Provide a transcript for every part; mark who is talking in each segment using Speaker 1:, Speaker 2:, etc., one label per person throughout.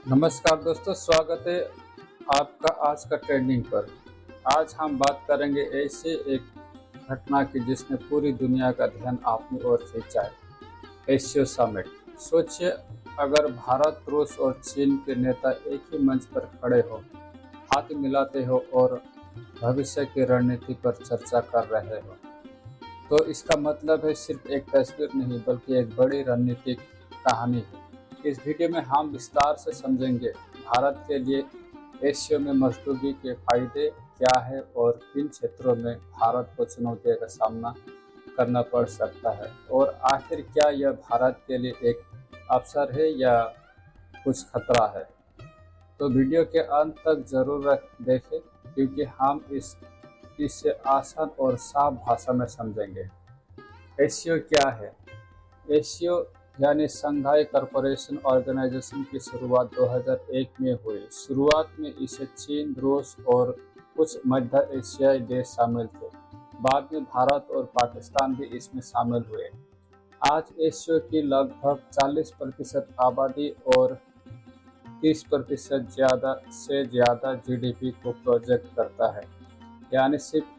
Speaker 1: नमस्कार दोस्तों, स्वागत है आपका आज का ट्रेंडिंग पर। आज हम बात करेंगे ऐसे एक घटना की जिसने पूरी दुनिया का ध्यान अपनी ओर खींचा है, एशिया समिट। सोचिए, अगर भारत, रूस और चीन के नेता एक ही मंच पर खड़े हो, हाथ मिलाते हो और भविष्य की रणनीति पर चर्चा कर रहे हो, तो इसका मतलब है सिर्फ एक तस्वीर नहीं बल्कि एक बड़ी रणनीतिक कहानी है। इस वीडियो में हम विस्तार से समझेंगे भारत के लिए एशिया में मजबूती के फायदे क्या है और किन क्षेत्रों में भारत को चुनौतियों का सामना करना पड़ सकता है, और आखिर क्या यह भारत के लिए एक अवसर है या कुछ खतरा है। तो वीडियो के अंत तक जरूर देखें, क्योंकि हम इसे आसान और साफ भाषा में समझेंगे। एशिया क्या है? एशिया यानी शंघाई कॉरपोरेशन ऑर्गेनाइजेशन की शुरुआत 2001 में हुई। शुरुआत में इसे चीन, रूस और कुछ मध्य एशियाई देश शामिल थे। बाद में भारत और पाकिस्तान भी इसमें शामिल हुए। आज एशिया की लगभग 40% आबादी और 30% से ज़्यादा जीडीपी को प्रोजेक्ट करता है। यानी सिर्फ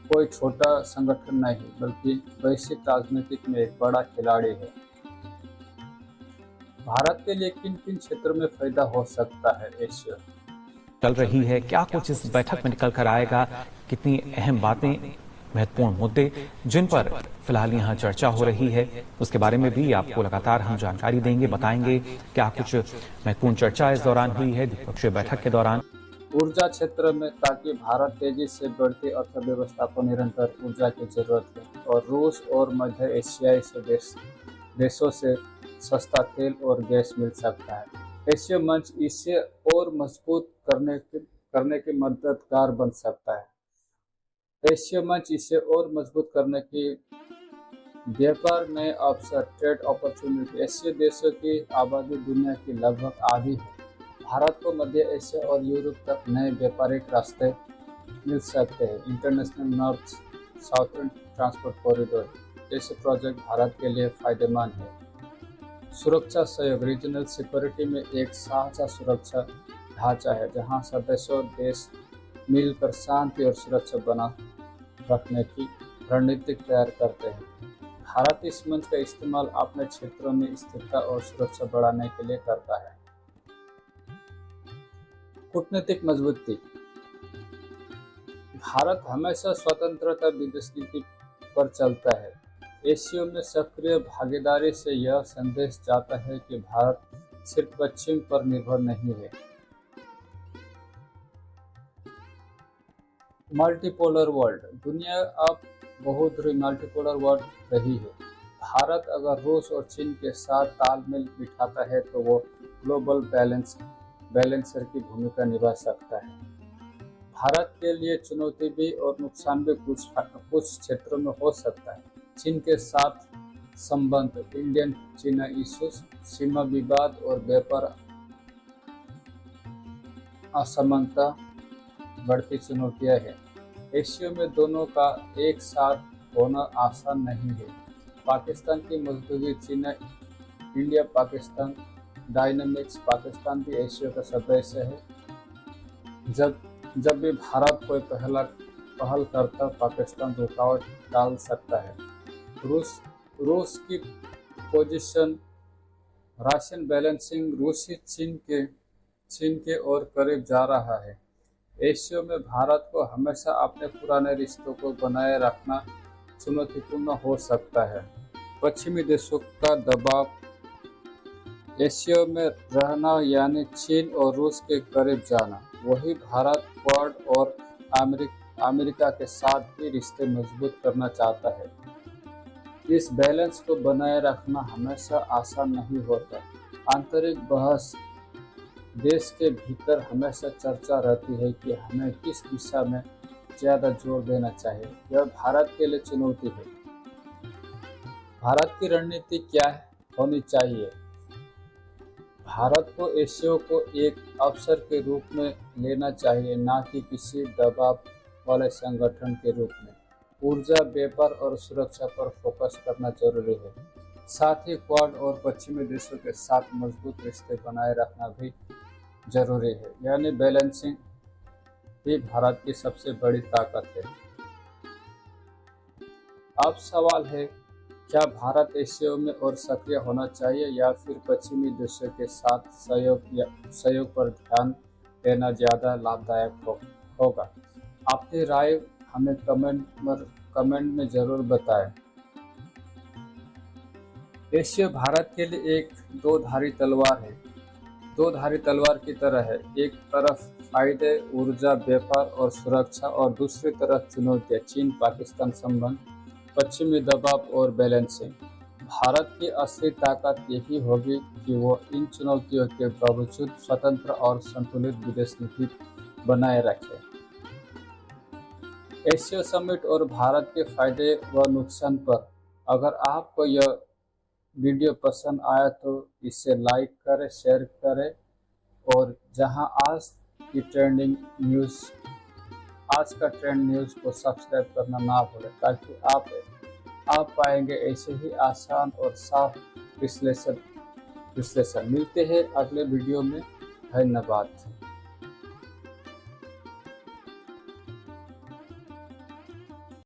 Speaker 1: कोई छोटा संगठन नहीं, बल्कि वैश्विक राजनीतिक में एक बड़ा खिलाड़ी है। भारत के लिए किन किन क्षेत्रों में फायदा हो सकता है? एशिया
Speaker 2: चल रही है, क्या कुछ इस बैठक में निकल कर आएगा, कितनी अहम बातें, महत्वपूर्ण मुद्दे जिन पर फिलहाल यहाँ चर्चा हो रही है, उसके बारे में भी आपको लगातार हम जानकारी देंगे, बताएंगे क्या कुछ महत्वपूर्ण चर्चा इस दौरान हुई है द्विपक्षीय बैठक के दौरान।
Speaker 1: ऊर्जा क्षेत्र में, ताकि भारत तेजी से बढ़ती अर्थव्यवस्था को निरंतर ऊर्जा की जरूरत है, और रूस और मध्य एशियाई देशों से सस्ता तेल और गैस मिल सकता है। एशिया मंच इसे और मजबूत करने की मददगार बन सकता है। एशिया मंच इसे और मजबूत करने की व्यापार में अवसर, ट्रेड अपॉर्चुनिटी। एशिया देशों की आबादी दुनिया की लगभग आधी है। भारत को मध्य एशिया और यूरोप तक नए व्यापारिक रास्ते मिल सकते हैं। International north southern transport corridor जैसे प्रोजेक्ट भारत के लिए फायदेमंद है। सुरक्षा सहयोग, रीजनल सिक्योरिटी में एक साझा सुरक्षा ढांचा है जहां सदस्यों देश मिलकर शांति और सुरक्षा बना रखने की रणनीति तैयार करते हैं। भारत इस मंच का इस्तेमाल अपने क्षेत्रों में स्थिरता और सुरक्षा बढ़ाने के लिए करता है। कूटनीतिक मजबूती, भारत हमेशा स्वतंत्रता विदेश नीति पर चलता है। एशिया में सक्रिय भागीदारी से यह संदेश जाता है कि भारत सिर्फ पश्चिम पर निर्भर नहीं है। मल्टीपोलर वर्ल्ड, दुनिया अब बहुध्रुवी मल्टीपोलर वर्ल्ड रही है। भारत अगर रूस और चीन के साथ तालमेल बिठाता है तो वो ग्लोबल बैलेंसर की भूमिका निभा सकता है। भारत के लिए चुनौती भी और नुकसान भी कुछ क्षेत्रों में हो सकता है। चीन के साथ संबंध, इंडियन चाइना इश्यूज, सीमा विवाद और व्यापार असमानता बढ़ती चुनौतियां हैं। एशिया में दोनों का एक साथ होना आसान नहीं है। पाकिस्तान की मजबूती, चीन इंडिया पाकिस्तान डायनामिक्स, पाकिस्तान भी एशिया का सदस्य है। जब भी भारत कोई पहल करता, पाकिस्तान रुकावट डाल सकता है। रूस की पोजीशन, राशियन बैलेंसिंग, रूसी चीन के और करीब जा रहा है। एशिया में भारत को हमेशा अपने पुराने रिश्तों को बनाए रखना चुनौतीपूर्ण हो सकता है। पश्चिमी देशों का दबाव, एशिया में रहना यानी चीन और रूस के करीब जाना। वही भारत क्वाड और अमेरिका के साथ भी रिश्ते मजबूत करना चाहता है। इस बैलेंस को बनाए रखना हमेशा आसान नहीं होता। आंतरिक बहस, देश के भीतर हमेशा चर्चा रहती है कि हमें किस दिशा में ज़्यादा जोर देना चाहिए। यह भारत के लिए चुनौती है। भारत की रणनीति क्या होनी चाहिए? भारत को एशिया को एक अवसर के रूप में लेना चाहिए, ना कि किसी दबाव वाले संगठन के रूप में। ऊर्जा, व्यापार और सुरक्षा पर फोकस करना जरूरी है। साथ ही क्वाड और पश्चिमी देशों के साथ मजबूत रिश्ते बनाए रखना भी जरूरी है। यानी बैलेंसिंग ही भारत की सबसे बड़ी ताकत है। अब सवाल है, क्या भारत एशिया में और सक्रिय होना चाहिए या फिर पश्चिमी देशों के साथ सहयोग पर ध्यान देना ज़्यादा लाभदायक होगा? अपनी राय हमें कमेंट में ज़रूर बताएं। एशिया भारत के लिए एक दो धारी तलवार है, दो धारी तलवार की तरह है। एक तरफ फायदे, ऊर्जा, व्यापार और सुरक्षा, और दूसरी तरफ चुनौतियां, चीन पाकिस्तान संबंध, पश्चिमी दबाव और बैलेंसिंग। भारत की असली ताकत यही होगी कि वो इन चुनौतियों के बावजूद स्वतंत्र और संतुलित विदेश नीति बनाए रखे। एशिया समिट और भारत के फायदे व नुकसान पर अगर आपको यह वीडियो पसंद आया तो इसे लाइक करें, शेयर करें, और जहां आज का ट्रेंड न्यूज़ को सब्सक्राइब करना ना भूलें, ताकि आप पाएंगे ऐसे ही आसान और साफ विश्लेषण। मिलते हैं अगले वीडियो में। धन्यवाद।